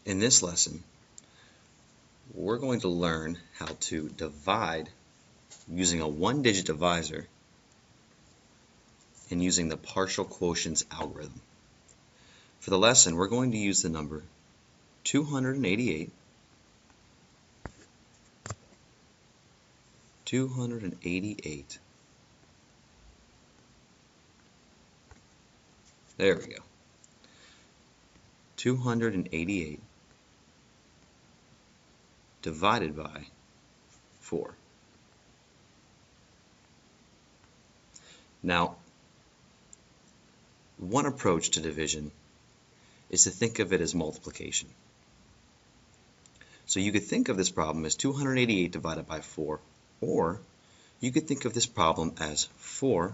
In this lesson, we're going to learn how to divide using a one-digit divisor and using the partial quotients algorithm. For the lesson, we're going to use the number 288 There we go. 288 divided by 4. Now, one approach to division is to think of it as multiplication. So you could think of this problem as 288 divided by 4, or you could think of this problem as 4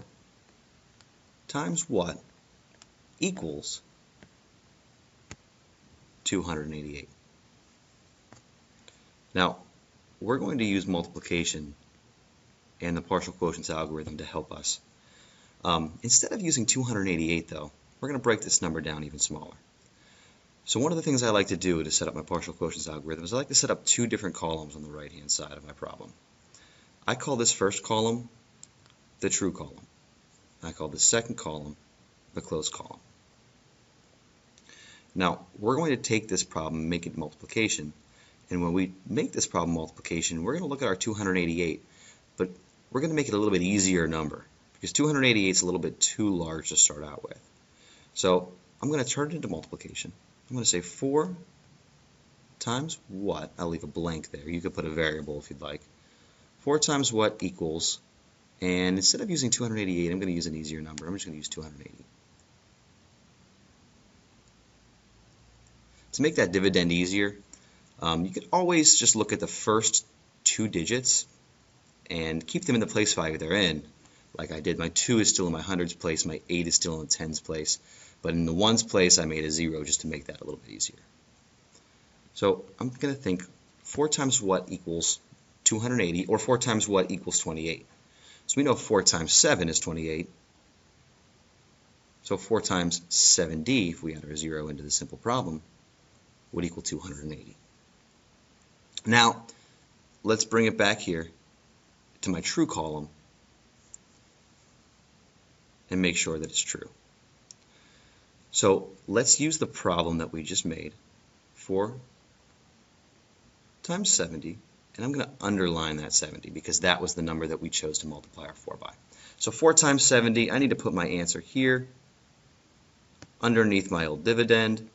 times what equals 288. Now, we're going to use multiplication and the partial quotients algorithm to help us. Instead of using 288, though, we're going to break this number down even smaller. So one of the things I like to do to set up my partial quotients algorithm is I like to set up two different columns on the right-hand side of my problem. I call this first column the true column. I call the second column the closed column. Now, we're going to take this problem and make it multiplication. And when we make this problem multiplication, we're going to look at our 288, but we're going to make it a little bit easier number because 288 is a little bit too large to start out with. So I'm going to turn it into multiplication. I'm going to say 4 times what? I'll leave a blank there. You could put a variable if you'd like. 4 times what equals, and instead of using 288, I'm going to use an easier number. I'm just going to use 280. To make that dividend easier, you could always just look at the first two digits and keep them in the place value they're in, like I did. My 2 is still in my hundreds place, my 8 is still in the tens place, but in the ones place I made a 0 just to make that a little bit easier. So I'm going to think 4 times what equals 280, or 4 times what equals 28. So we know 4 times 7 is 28. So 4 times 7d, if we enter a 0 into the simple problem, would equal 280. Now, let's bring it back here to my true column and make sure that it's true. So let's use the problem that we just made, 4 times 70, and I'm going to underline that 70 because that was the number that we chose to multiply our 4 by. So 4 times 70, I need to put my answer here underneath my old dividend,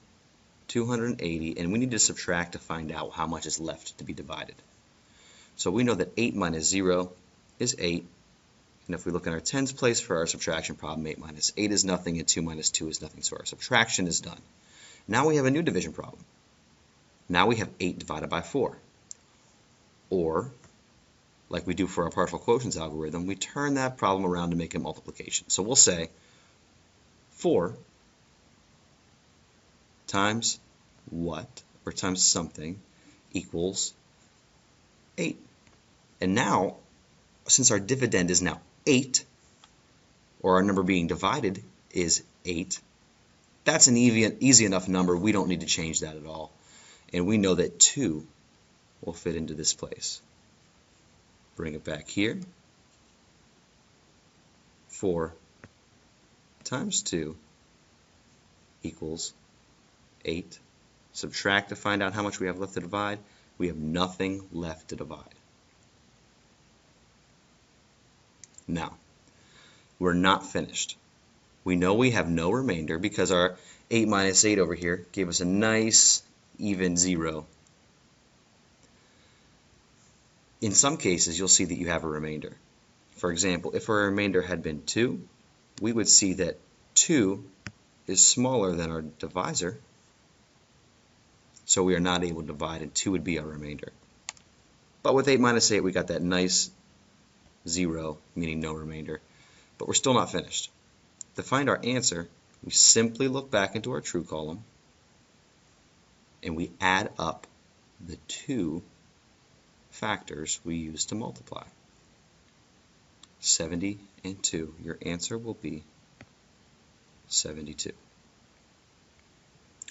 280, and we need to subtract to find out how much is left to be divided. So we know that 8 minus 0 is 8, and if we look in our tens place for our subtraction problem, 8 minus 8 is nothing, and 2 minus 2 is nothing, so our subtraction is done. Now we have a new division problem. Now we have 8 divided by 4. Or, like we do for our partial quotients algorithm, we turn that problem around to make it multiplication. So we'll say 4 times what, or times something, equals 8. And now, since our dividend is now 8, or our number being divided is 8, that's an easy enough number. We don't need to change that at all. And we know that 2 will fit into this place. Bring it back here. 4 times 2 equals 8. Subtract to find out how much we have left to divide. We have nothing left to divide. Now, we're not finished. We know we have no remainder because our 8 minus 8 over here gave us a nice even 0. In some cases, you'll see that you have a remainder. For example, if our remainder had been 2, we would see that 2 is smaller than our divisor, so we are not able to divide, and 2 would be our remainder. But with 8 minus 8, we got that nice 0, meaning no remainder. But we're still not finished. To find our answer, we simply look back into our true column, and we add up the 2 factors we used to multiply. 70 and 2. Your answer will be 72.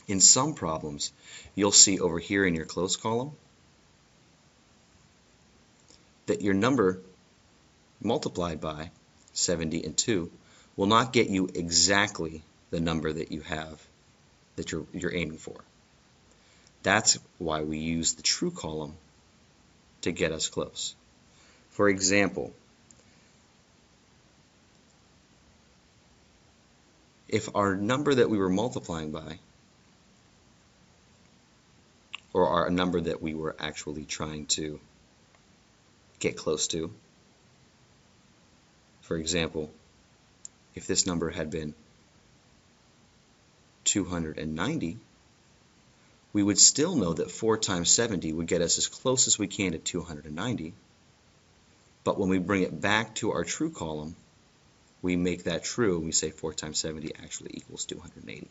In some problems, you'll see over here in your close column that your number multiplied by 70 and 2 will not get you exactly the number that you have that you're aiming for. That's why we use the true column to get us close. For example, if our number that we were multiplying by, or our number that we were actually trying to get close to, for example, if this number had been 290, we would still know that 4 times 70 would get us as close as we can to 290, but when we bring it back to our true column, we make that true and we say 4 times 70 actually equals 280.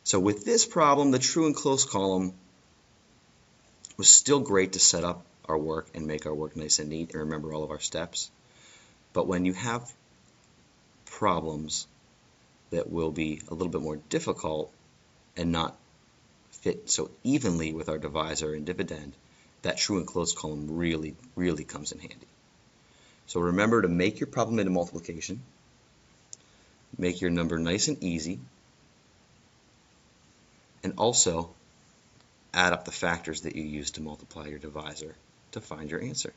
So with this problem, the true and close column was still great to set up our work and make our work nice and neat and remember all of our steps. But when you have problems that will be a little bit more difficult and not fit so evenly with our divisor and dividend, that true and close column really, really comes in handy. So remember to make your problem into multiplication, make your number nice and easy, and also add up the factors that you use to multiply your divisor to find your answer.